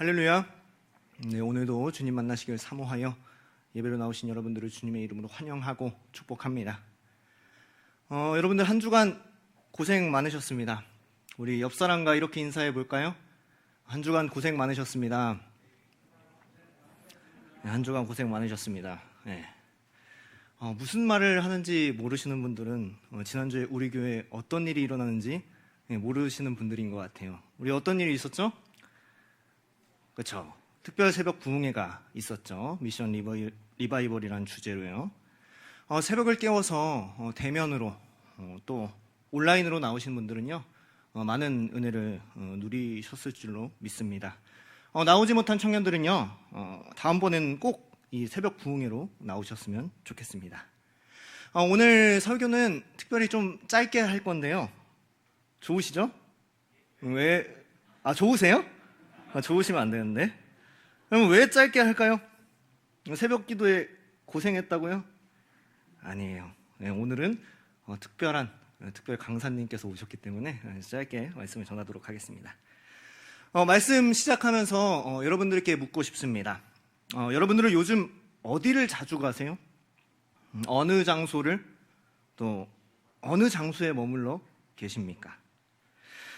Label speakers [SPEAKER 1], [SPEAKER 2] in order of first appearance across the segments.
[SPEAKER 1] 할렐루야. 네, 오늘도 주님 만나시길 사모하여 예배로 나오신 여러분들을 주님의 이름으로 환영하고 축복합니다. 여러분들 한 주간 고생 많으셨습니다. 우리 옆 사람과 이렇게 인사해 볼까요? 한 주간 고생 많으셨습니다. 네, 한 주간 고생 많으셨습니다. 네. 무슨 말을 하는지 모르시는 분들은 지난주에 우리 교회에 어떤 일이 일어나는지 모르시는 분들인 것 같아요. 우리 어떤 일이 있었죠? 그렇죠. 특별 새벽 부흥회가 있었죠. 미션 리바이벌이라는 주제로요. 새벽을 깨워서 대면으로 또 온라인으로 나오신 분들은요, 많은 은혜를 누리셨을 줄로 믿습니다. 나오지 못한 청년들은요, 다음번에는 꼭 이 새벽 부흥회로 나오셨으면 좋겠습니다. 오늘 설교는 특별히 좀 짧게 할 건데요. 좋으시죠? 좋으세요? 좋으시면 안 되는데. 그럼 왜 짧게 할까요? 새벽 기도에 고생했다고요? 아니에요. 네, 오늘은 특별 강사님께서 오셨기 때문에 짧게 말씀을 전하도록 하겠습니다. 말씀 시작하면서 여러분들께 묻고 싶습니다. 여러분들은 요즘 어디를 자주 가세요? 어느 장소를 또 어느 장소에 머물러 계십니까?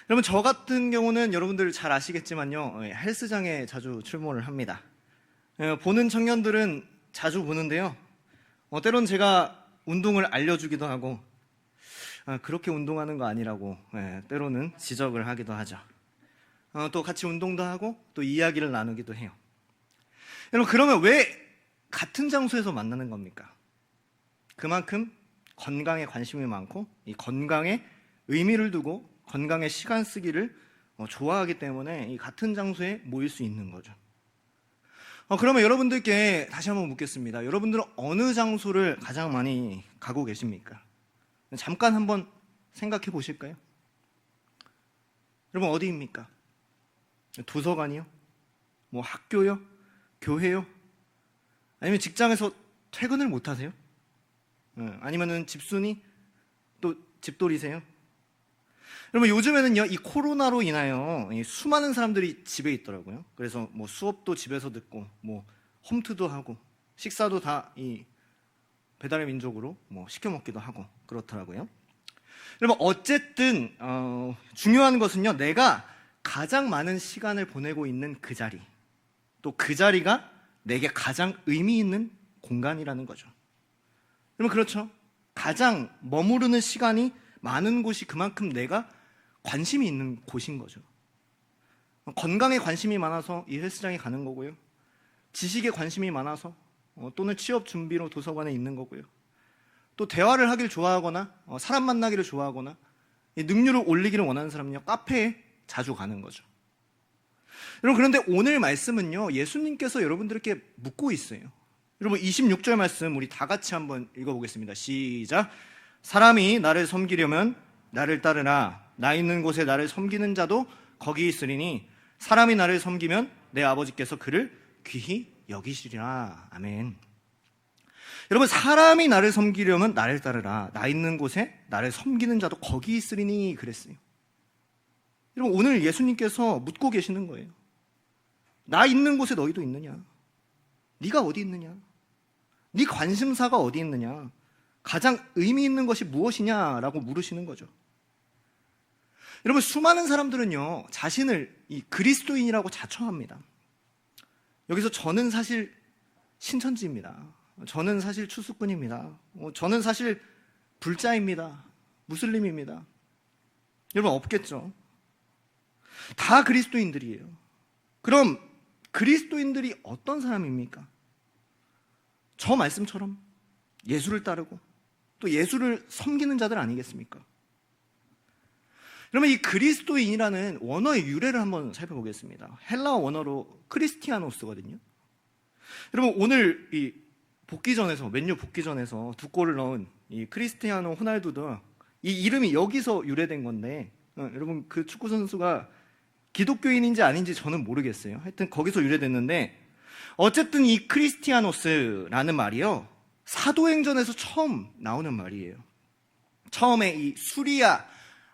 [SPEAKER 1] 여러분, 저 같은 경우는 여러분들 잘 아시겠지만요, 헬스장에 자주 출몰을 합니다. 보는 청년들은 자주 보는데요, 때론 제가 운동을 알려주기도 하고 그렇게 운동하는 거 아니라고 때로는 지적을 하기도 하죠. 또 같이 운동도 하고 또 이야기를 나누기도 해요. 여러분, 그러면 왜 같은 장소에서 만나는 겁니까? 그만큼 건강에 관심이 많고 이 건강에 의미를 두고 건강에 시간 쓰기를 좋아하기 때문에 이 같은 장소에 모일 수 있는 거죠. 그러면 여러분들께 다시 한번 묻겠습니다. 여러분들은 어느 장소를 가장 많이 가고 계십니까? 잠깐 한번 생각해 보실까요? 여러분, 어디입니까? 도서관이요? 뭐 학교요? 교회요? 아니면 직장에서 퇴근을 못 하세요? 아니면은 집순이? 또 집돌이세요? 여러분, 요즘에는요, 이 코로나로 인하여 수많은 사람들이 집에 있더라고요. 그래서 뭐 수업도 집에서 듣고, 뭐 홈트도 하고, 식사도 다 이 배달의 민족으로 뭐 시켜 먹기도 하고 그렇더라고요. 여러분, 어쨌든 중요한 것은요, 내가 가장 많은 시간을 보내고 있는 그 자리, 또 그 자리가 내게 가장 의미 있는 공간이라는 거죠. 여러분, 그렇죠? 가장 머무르는 시간이 많은 곳이 그만큼 내가 관심이 있는 곳인 거죠. 건강에 관심이 많아서 이 헬스장에 가는 거고요. 지식에 관심이 많아서 또는 취업 준비로 도서관에 있는 거고요. 또 대화를 하기를 좋아하거나 사람 만나기를 좋아하거나 능률을 올리기를 원하는 사람은요, 카페에 자주 가는 거죠. 여러분, 그런데 오늘 말씀은요, 예수님께서 여러분들께 묻고 있어요. 여러분, 26절 말씀 우리 다 같이 한번 읽어보겠습니다. 시작. 사람이 나를 섬기려면 나를 따르라. 나 있는 곳에 나를 섬기는 자도 거기 있으리니 사람이 나를 섬기면 내 아버지께서 그를 귀히 여기시리라. 아멘. 여러분, 사람이 나를 섬기려면 나를 따르라. 나 있는 곳에 나를 섬기는 자도 거기 있으리니 그랬어요. 여러분, 오늘 예수님께서 묻고 계시는 거예요. 나 있는 곳에 너희도 있느냐? 네가 어디 있느냐? 네 관심사가 어디 있느냐? 가장 의미 있는 것이 무엇이냐라고 물으시는 거죠. 여러분, 수많은 사람들은요, 자신을 이 그리스도인이라고 자처합니다. 여기서 저는 사실 신천지입니다. 저는 사실 추수꾼입니다. 저는 사실 불자입니다. 무슬림입니다. 여러분, 없겠죠? 다 그리스도인들이에요. 그럼 그리스도인들이 어떤 사람입니까? 저 말씀처럼 예수를 따르고 또 예수를 섬기는 자들 아니겠습니까? 그러면 이 그리스도인이라는 원어의 유래를 한번 살펴보겠습니다. 헬라어 원어로 크리스티아노스거든요. 여러분, 오늘 이 맨유 복귀전에서 2골을 넣은 이 크리스티아노 호날두도 이 이름이 여기서 유래된 건데, 여러분, 그 축구 선수가 기독교인인지 아닌지 저는 모르겠어요. 하여튼 거기서 유래됐는데, 어쨌든 이 크리스티아노스라는 말이요, 사도행전에서 처음 나오는 말이에요. 처음에 이 수리아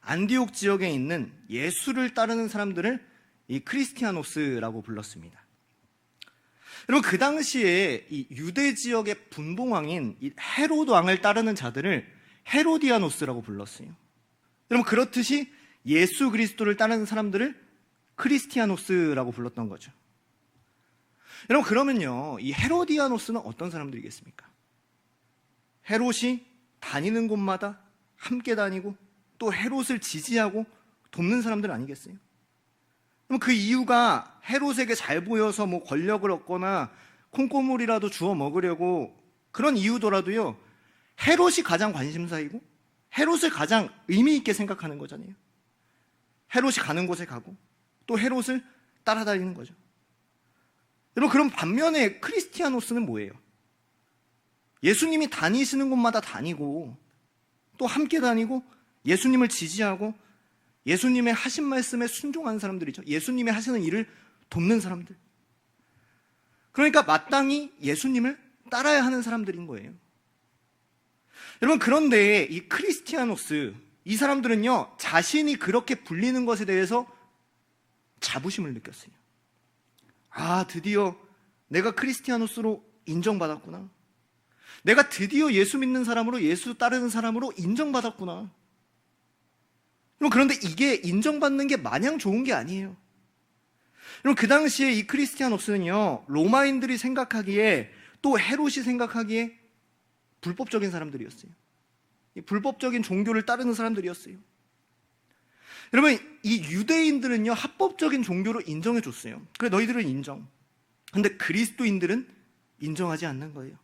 [SPEAKER 1] 안디옥 지역에 있는 예수를 따르는 사람들을 이 크리스티아노스라고 불렀습니다. 여러분, 그 당시에 이 유대 지역의 분봉왕인 이 헤로드 왕을 따르는 자들을 헤로디아노스라고 불렀어요. 여러분, 그렇듯이 예수 그리스도를 따르는 사람들을 크리스티아노스라고 불렀던 거죠. 여러분, 그러면요, 이 헤로디아노스는 어떤 사람들이겠습니까? 헤롯이 다니는 곳마다 함께 다니고 또 헤롯을 지지하고 돕는 사람들 아니겠어요? 그럼 그 이유가 헤롯에게 잘 보여서 뭐 권력을 얻거나 콩고물이라도 주워 먹으려고 그런 이유더라도요, 헤롯이 가장 관심사이고 헤롯을 가장 의미 있게 생각하는 거잖아요. 헤롯이 가는 곳에 가고 또 헤롯을 따라다니는 거죠. 여러분, 그럼 반면에 크리스티아노스는 뭐예요? 예수님이 다니시는 곳마다 다니고 또 함께 다니고 예수님을 지지하고 예수님의 하신 말씀에 순종하는 사람들이죠. 예수님이 하시는 일을 돕는 사람들. 그러니까 마땅히 예수님을 따라야 하는 사람들인 거예요. 여러분, 그런데 이 크리스티아노스, 이 사람들은요, 자신이 그렇게 불리는 것에 대해서 자부심을 느꼈어요. 아, 드디어 내가 크리스티아노스로 인정받았구나. 내가 드디어 예수 믿는 사람으로, 예수 따르는 사람으로 인정받았구나. 그런데 이게 인정받는 게 마냥 좋은 게 아니에요. 그 당시에 이 크리스티아노스는요, 로마인들이 생각하기에 또 헤롯이 생각하기에 불법적인 사람들이었어요. 불법적인 종교를 따르는 사람들이었어요. 여러분, 이 유대인들은요, 합법적인 종교로 인정해 줬어요. 그래, 너희들은 인정. 근데 그리스도인들은 인정하지 않는 거예요.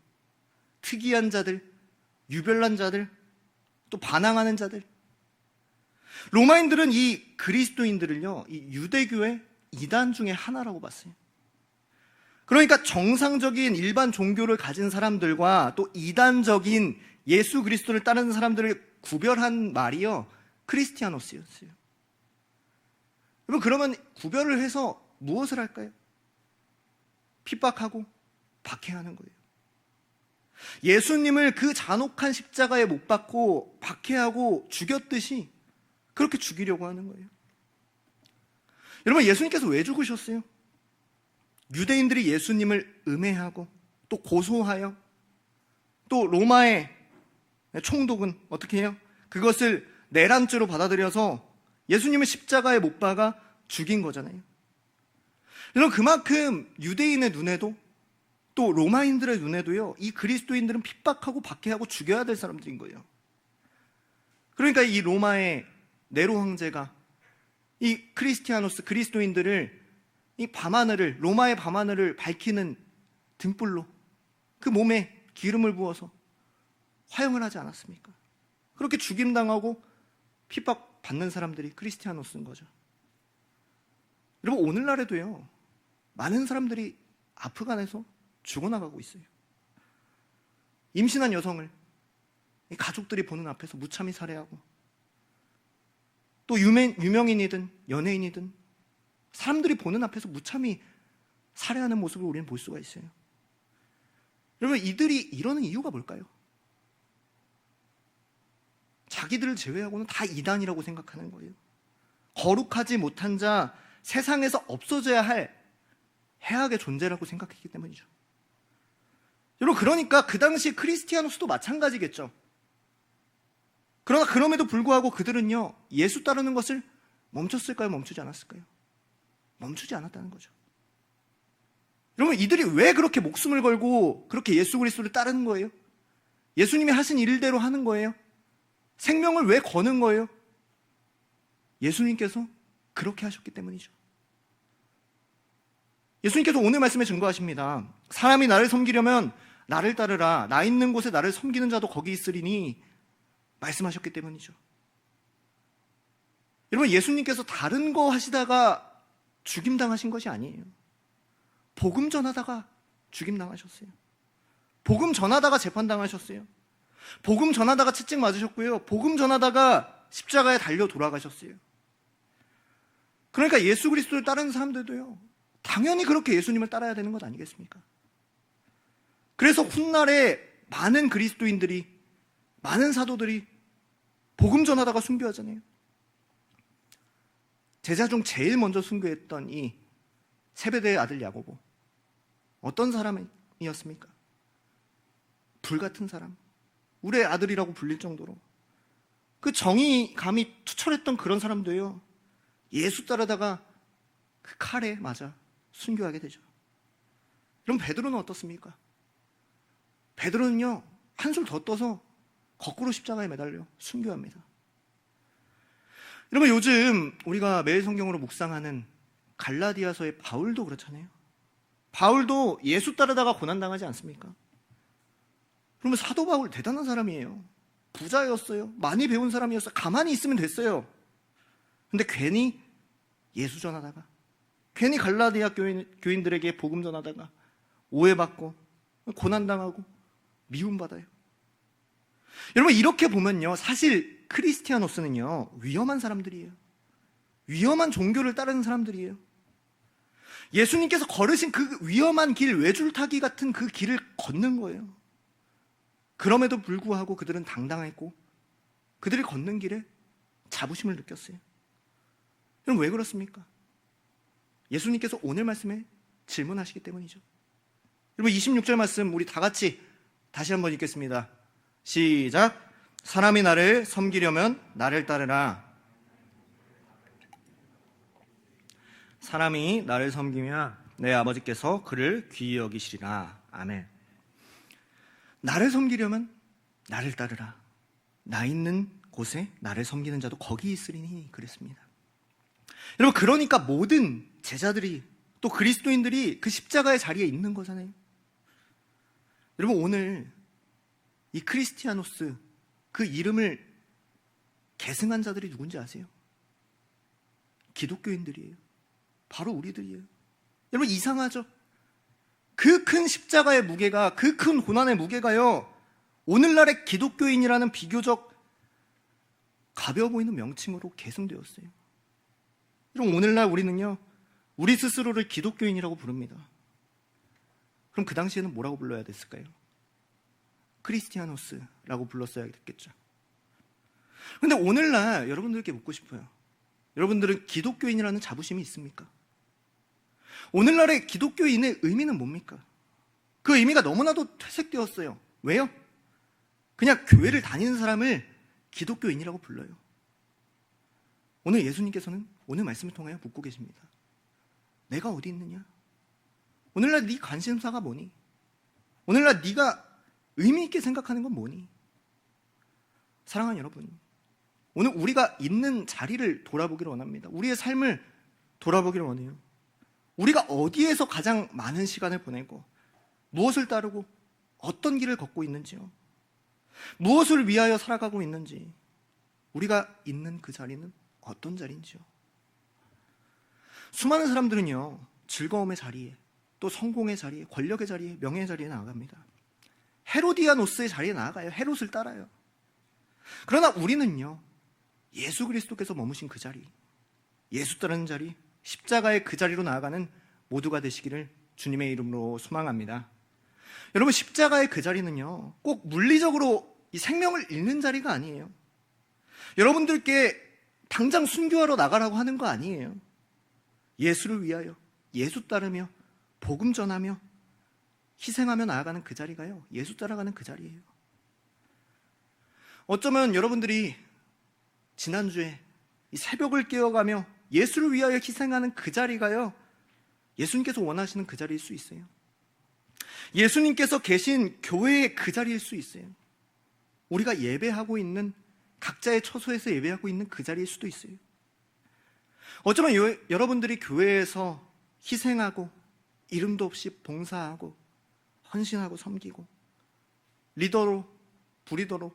[SPEAKER 1] 특이한 자들, 유별난 자들, 또 반항하는 자들. 로마인들은 이 그리스도인들을요, 이 유대교의 이단 중에 하나라고 봤어요. 그러니까 정상적인 일반 종교를 가진 사람들과 또 이단적인 예수 그리스도를 따르는 사람들을 구별한 말이요, 크리스티아노스였어요. 여러분, 그러면 구별을 해서 무엇을 할까요? 핍박하고 박해하는 거예요. 예수님을 그 잔혹한 십자가에 못 박고 박해하고 죽였듯이 그렇게 죽이려고 하는 거예요. 여러분, 예수님께서 왜 죽으셨어요? 유대인들이 예수님을 음해하고 또 고소하여 또 로마의 총독은 어떻게 해요? 그것을 내란죄로 받아들여서 예수님을 십자가에 못 박아 죽인 거잖아요. 여러분, 그만큼 유대인의 눈에도 또 로마인들의 눈에도요, 이 그리스도인들은 핍박하고 박해하고 죽여야 될 사람들인 거예요. 그러니까 이 로마의 네로 황제가 이 크리스티아노스, 그리스도인들을 이 밤하늘을, 로마의 밤하늘을 밝히는 등불로 그 몸에 기름을 부어서 화형을 하지 않았습니까? 그렇게 죽임당하고 핍박받는 사람들이 크리스티아노스인 거죠. 여러분, 오늘날에도요, 많은 사람들이 아프간에서 죽어나가고 있어요. 임신한 여성을 가족들이 보는 앞에서 무참히 살해하고 또 유명인이든 연예인이든 사람들이 보는 앞에서 무참히 살해하는 모습을 우리는 볼 수가 있어요. 여러분, 이들이 이러는 이유가 뭘까요? 자기들을 제외하고는 다 이단이라고 생각하는 거예요. 거룩하지 못한 자, 세상에서 없어져야 할 해악의 존재라고 생각했기 때문이죠. 여러분, 그러니까 그 당시 크리스티아노스도 마찬가지겠죠. 그러나 그럼에도 불구하고 그들은요, 예수 따르는 것을 멈췄을까요? 멈추지 않았을까요? 멈추지 않았다는 거죠. 여러분, 이들이 왜 그렇게 목숨을 걸고 그렇게 예수 그리스도를 따르는 거예요? 예수님이 하신 일대로 하는 거예요? 생명을 왜 거는 거예요? 예수님께서 그렇게 하셨기 때문이죠. 예수님께서 오늘 말씀에 증거하십니다. 사람이 나를 섬기려면 나를 따르라. 나 있는 곳에 나를 섬기는 자도 거기 있으리니 말씀하셨기 때문이죠. 여러분, 예수님께서 다른 거 하시다가 죽임당하신 것이 아니에요. 복음 전하다가 죽임당하셨어요. 복음 전하다가 재판당하셨어요. 복음 전하다가 채찍 맞으셨고요. 복음 전하다가 십자가에 달려 돌아가셨어요. 그러니까 예수 그리스도를 따르는 사람들도요, 당연히 그렇게 예수님을 따라야 되는 것 아니겠습니까? 그래서 훗날에 많은 그리스도인들이, 많은 사도들이 복음 전하다가 순교하잖아요. 제자 중 제일 먼저 순교했던 이 세베대의 아들 야고보, 어떤 사람이었습니까? 불같은 사람, 우리의 아들이라고 불릴 정도로 그 정이 감히 투철했던 그런 사람도요, 예수 따르다가 그 칼에 맞아 순교하게 되죠. 그럼 베드로는 어떻습니까? 베드로는요, 한술 더 떠서 거꾸로 십자가에 매달려 순교합니다. 여러분, 요즘 우리가 매일 성경으로 묵상하는 갈라디아서의 바울도 그렇잖아요. 바울도 예수 따르다가 고난당하지 않습니까? 그러면 사도 바울 대단한 사람이에요. 부자였어요. 많이 배운 사람이었어요. 가만히 있으면 됐어요. 근데 괜히 예수 전하다가, 괜히 갈라디아 교인들에게 복음 전하다가 오해받고 고난당하고 미움받아요. 여러분, 이렇게 보면요, 사실 크리스티아노스는요, 위험한 사람들이에요. 위험한 종교를 따르는 사람들이에요. 예수님께서 걸으신 그 위험한 길, 외줄타기 같은 그 길을 걷는 거예요. 그럼에도 불구하고 그들은 당당했고 그들이 걷는 길에 자부심을 느꼈어요. 그럼 왜 그렇습니까? 예수님께서 오늘 말씀에 질문하시기 때문이죠. 여러분, 26절 말씀 우리 다 같이 다시 한번 읽겠습니다. 시작. 사람이 나를 섬기려면 나를 따르라. 사람이 나를 섬기면 내 아버지께서 그를 귀히 여기시리라. 아멘. 나를 섬기려면 나를 따르라. 나 있는 곳에 나를 섬기는 자도 거기 있으리니 그랬습니다. 여러분, 그러니까 모든 제자들이, 또 그리스도인들이 그 십자가의 자리에 있는 거잖아요. 여러분, 오늘 이 크리스티아노스, 그 이름을 계승한 자들이 누군지 아세요? 기독교인들이에요. 바로 우리들이에요. 여러분, 이상하죠? 그 큰 십자가의 무게가, 그 큰 고난의 무게가요, 오늘날의 기독교인이라는 비교적 가벼워 보이는 명칭으로 계승되었어요. 여러분, 오늘날 우리는요, 우리 스스로를 기독교인이라고 부릅니다. 그럼 그 당시에는 뭐라고 불러야 됐을까요? 크리스티아노스라고 불렀어야 됐겠죠. 그런데 오늘날 여러분들께 묻고 싶어요. 여러분들은 기독교인이라는 자부심이 있습니까? 오늘날의 기독교인의 의미는 뭡니까? 그 의미가 너무나도 퇴색되었어요. 왜요? 그냥 교회를 다니는 사람을 기독교인이라고 불러요. 오늘 예수님께서는 오늘 말씀을 통하여 묻고 계십니다. 내가 어디 있느냐? 오늘날 네 관심사가 뭐니? 오늘날 네가 의미 있게 생각하는 건 뭐니? 사랑하는 여러분, 오늘 우리가 있는 자리를 돌아보기를 원합니다. 우리의 삶을 돌아보기를 원해요. 우리가 어디에서 가장 많은 시간을 보내고 무엇을 따르고 어떤 길을 걷고 있는지요. 무엇을 위하여 살아가고 있는지, 우리가 있는 그 자리는 어떤 자리인지요. 수많은 사람들은요, 즐거움의 자리에, 또 성공의 자리에, 권력의 자리에, 명예의 자리에 나아갑니다. 헤로디아노스의 자리에 나아가요. 헤롯을 따라요. 그러나 우리는요, 예수 그리스도께서 머무신 그 자리, 예수 따르는 자리, 십자가의 그 자리로 나아가는 모두가 되시기를 주님의 이름으로 소망합니다. 여러분, 십자가의 그 자리는요, 꼭 물리적으로 이 생명을 잃는 자리가 아니에요. 여러분들께 당장 순교하러 나가라고 하는 거 아니에요. 예수를 위하여, 예수 따르며 복음 전하며 희생하며 나아가는 그 자리가요, 예수 따라가는 그 자리예요. 어쩌면 여러분들이 지난주에 이 새벽을 깨어가며 예수를 위하여 희생하는 그 자리가요, 예수님께서 원하시는 그 자리일 수 있어요. 예수님께서 계신 교회의 그 자리일 수 있어요. 우리가 예배하고 있는, 각자의 처소에서 예배하고 있는 그 자리일 수도 있어요. 어쩌면 여러분들이 교회에서 희생하고 이름도 없이 봉사하고 헌신하고 섬기고 리더로, 부리더로,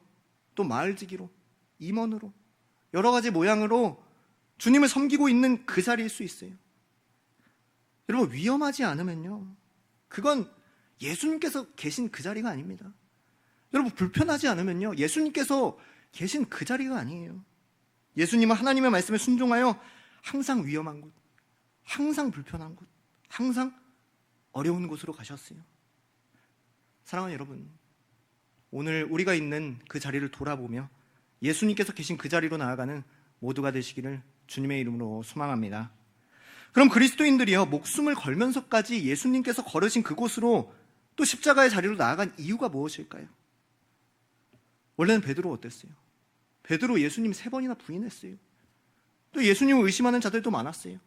[SPEAKER 1] 또 마을지기로, 임원으로 여러 가지 모양으로 주님을 섬기고 있는 그 자리일 수 있어요. 여러분, 위험하지 않으면요, 그건 예수님께서 계신 그 자리가 아닙니다. 여러분, 불편하지 않으면요, 예수님께서 계신 그 자리가 아니에요. 예수님은 하나님의 말씀에 순종하여 항상 위험한 곳, 항상 불편한 곳, 항상 어려운 곳으로 가셨어요. 사랑하는 여러분, 오늘 우리가 있는 그 자리를 돌아보며 예수님께서 계신 그 자리로 나아가는 모두가 되시기를 주님의 이름으로 소망합니다. 그럼 그리스도인들이요, 목숨을 걸면서까지 예수님께서 걸으신 그곳으로 또 십자가의 자리로 나아간 이유가 무엇일까요? 원래는 베드로 어땠어요? 베드로 예수님 3번이나 부인했어요. 또 예수님을 의심하는 자들도 많았어요.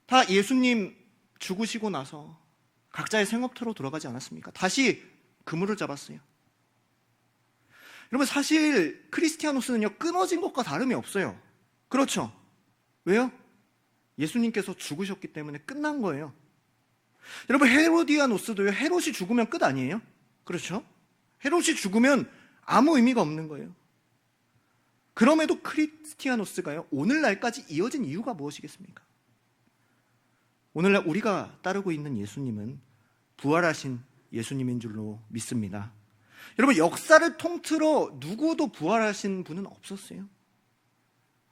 [SPEAKER 1] 다 예수님 죽으시고 나서 각자의 생업터로 돌아가지 않았습니까? 다시 그물을 잡았어요. 여러분, 사실 크리스티아노스는요, 끊어진 것과 다름이 없어요. 그렇죠? 왜요? 예수님께서 죽으셨기 때문에 끝난 거예요. 여러분, 헤로디아노스도요, 헤롯이 죽으면 끝 아니에요? 그렇죠? 헤롯이 죽으면 아무 의미가 없는 거예요. 그럼에도 크리스티아노스가요, 오늘날까지 이어진 이유가 무엇이겠습니까? 오늘날 우리가 따르고 있는 예수님은 부활하신 예수님인 줄로 믿습니다. 여러분, 역사를 통틀어 누구도 부활하신 분은 없었어요.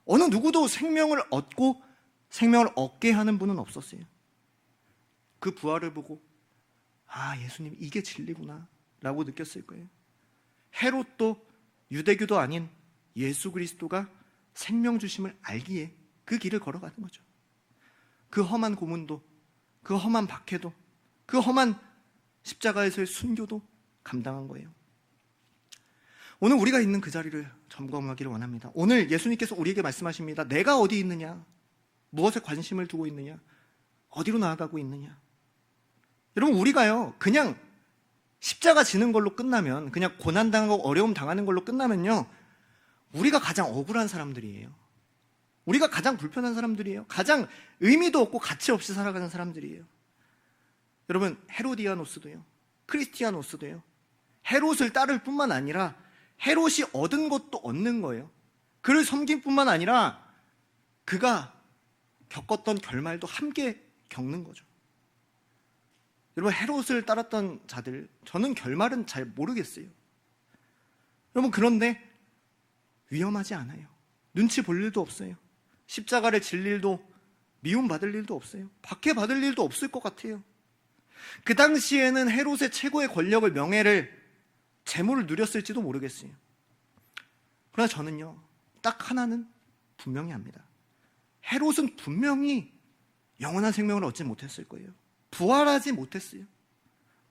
[SPEAKER 1] 어느 누구도 생명을 얻고 생명을 얻게 하는 분은 없었어요. 그 부활을 보고 아, 예수님 이게 진리구나 라고 느꼈을 거예요. 헤롯도 유대교도 아닌 예수 그리스도가 생명 주심을 알기에 그 길을 걸어가는 거죠. 그 험한 고문도, 그 험한 박해도, 그 험한 십자가에서의 순교도 감당한 거예요. 오늘 우리가 있는 그 자리를 점검하기를 원합니다. 오늘 예수님께서 우리에게 말씀하십니다. 내가 어디 있느냐? 무엇에 관심을 두고 있느냐? 어디로 나아가고 있느냐? 여러분, 우리가요, 그냥 십자가 지는 걸로 끝나면, 그냥 고난당하고 어려움 당하는 걸로 끝나면요, 우리가 가장 억울한 사람들이에요. 우리가 가장 불편한 사람들이에요. 가장 의미도 없고 가치 없이 살아가는 사람들이에요. 여러분, 헤로디아노스도요, 크리스티아노스도요, 헤롯을 따를 뿐만 아니라 헤롯이 얻은 것도 얻는 거예요. 그를 섬길 뿐만 아니라 그가 겪었던 결말도 함께 겪는 거죠. 여러분, 헤롯을 따랐던 자들, 저는 결말은 잘 모르겠어요. 여러분, 그런데 위험하지 않아요. 눈치 볼 일도 없어요. 십자가를 질 일도, 미움받을 일도 없어요. 박해받을 일도 없을 것 같아요. 그 당시에는 헤롯의 최고의 권력을, 명예를, 재물을 누렸을지도 모르겠어요. 그러나 저는요, 딱 하나는 분명히 압니다. 헤롯은 분명히 영원한 생명을 얻지 못했을 거예요. 부활하지 못했어요.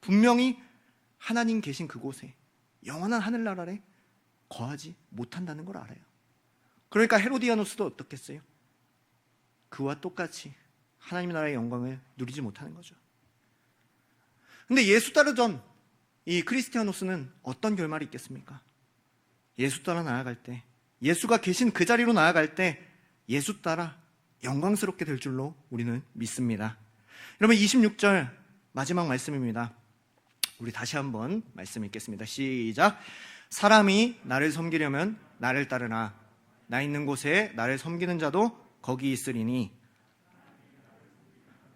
[SPEAKER 1] 분명히 하나님 계신 그곳에, 영원한 하늘나라 아래 거하지 못한다는 걸 알아요. 그러니까 헤로디아노스도 어떻겠어요? 그와 똑같이 하나님 나라의 영광을 누리지 못하는 거죠. 근데 예수 따르던 이 크리스티아노스는 어떤 결말이 있겠습니까? 예수 따라 나아갈 때, 예수가 계신 그 자리로 나아갈 때 예수 따라 영광스럽게 될 줄로 우리는 믿습니다. 여러분, 26절 마지막 말씀입니다. 우리 다시 한번 말씀 읽겠습니다. 시작. 사람이 나를 섬기려면 나를 따르나 나 있는 곳에 나를 섬기는 자도 거기 있으리니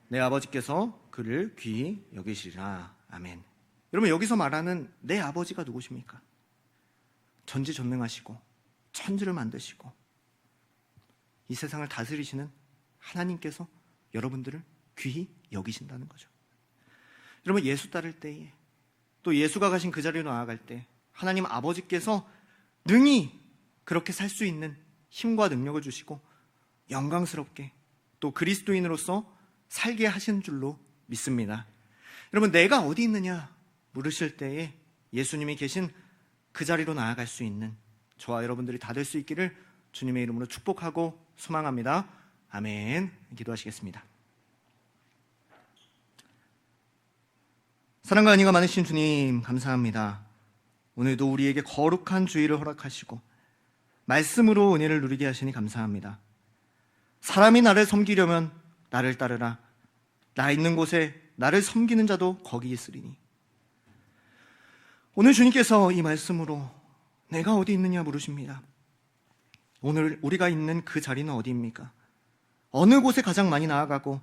[SPEAKER 1] 내 아버지께서 그를 귀히 여기시리라. 아멘. 여러분, 여기서 말하는 내 아버지가 누구십니까? 전지전능하시고 천지를 만드시고 이 세상을 다스리시는 하나님께서 여러분들을 귀히 여기신다는 거죠. 여러분, 예수 따를 때에, 또 예수가 가신 그 자리로 나아갈 때 하나님 아버지께서 능히 그렇게 살 수 있는 힘과 능력을 주시고 영광스럽게 또 그리스도인으로서 살게 하신 줄로 믿습니다. 여러분, 내가 어디 있느냐 물으실 때에 예수님이 계신 그 자리로 나아갈 수 있는 저와 여러분들이 다 될 수 있기를 주님의 이름으로 축복하고 소망합니다. 아멘. 기도하시겠습니다. 사랑과 은혜가 많으신 주님, 감사합니다. 오늘도 우리에게 거룩한 주의를 허락하시고 말씀으로 은혜를 누리게 하시니 감사합니다. 사람이 나를 섬기려면 나를 따르라. 나 있는 곳에 나를 섬기는 자도 거기 있으리니. 오늘 주님께서 이 말씀으로 내가 어디 있느냐 물으십니다. 오늘 우리가 있는 그 자리는 어디입니까? 어느 곳에 가장 많이 나아가고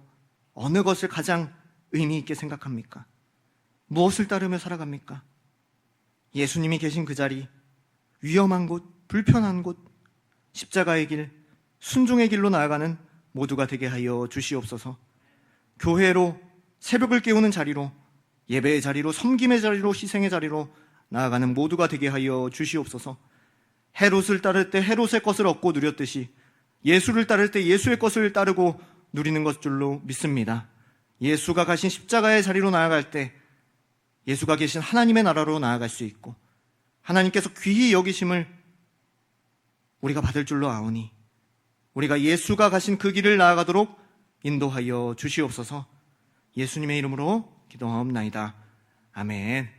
[SPEAKER 1] 어느 것을 가장 의미 있게 생각합니까? 무엇을 따르며 살아갑니까? 예수님이 계신 그 자리, 위험한 곳, 불편한 곳, 십자가의 길, 순종의 길로 나아가는 모두가 되게 하여 주시옵소서. 교회로, 새벽을 깨우는 자리로, 예배의 자리로, 섬김의 자리로, 희생의 자리로 나아가는 모두가 되게 하여 주시옵소서. 헤롯을 따를 때 헤롯의 것을 얻고 누렸듯이 예수를 따를 때 예수의 것을 따르고 누리는 것 줄로 믿습니다. 예수가 가신 십자가의 자리로 나아갈 때 예수가 계신 하나님의 나라로 나아갈 수 있고 하나님께서 귀히 여기심을 우리가 받을 줄로 아오니 우리가 예수가 가신 그 길을 나아가도록 인도하여 주시옵소서. 예수님의 이름으로 기도하옵나이다. 아멘.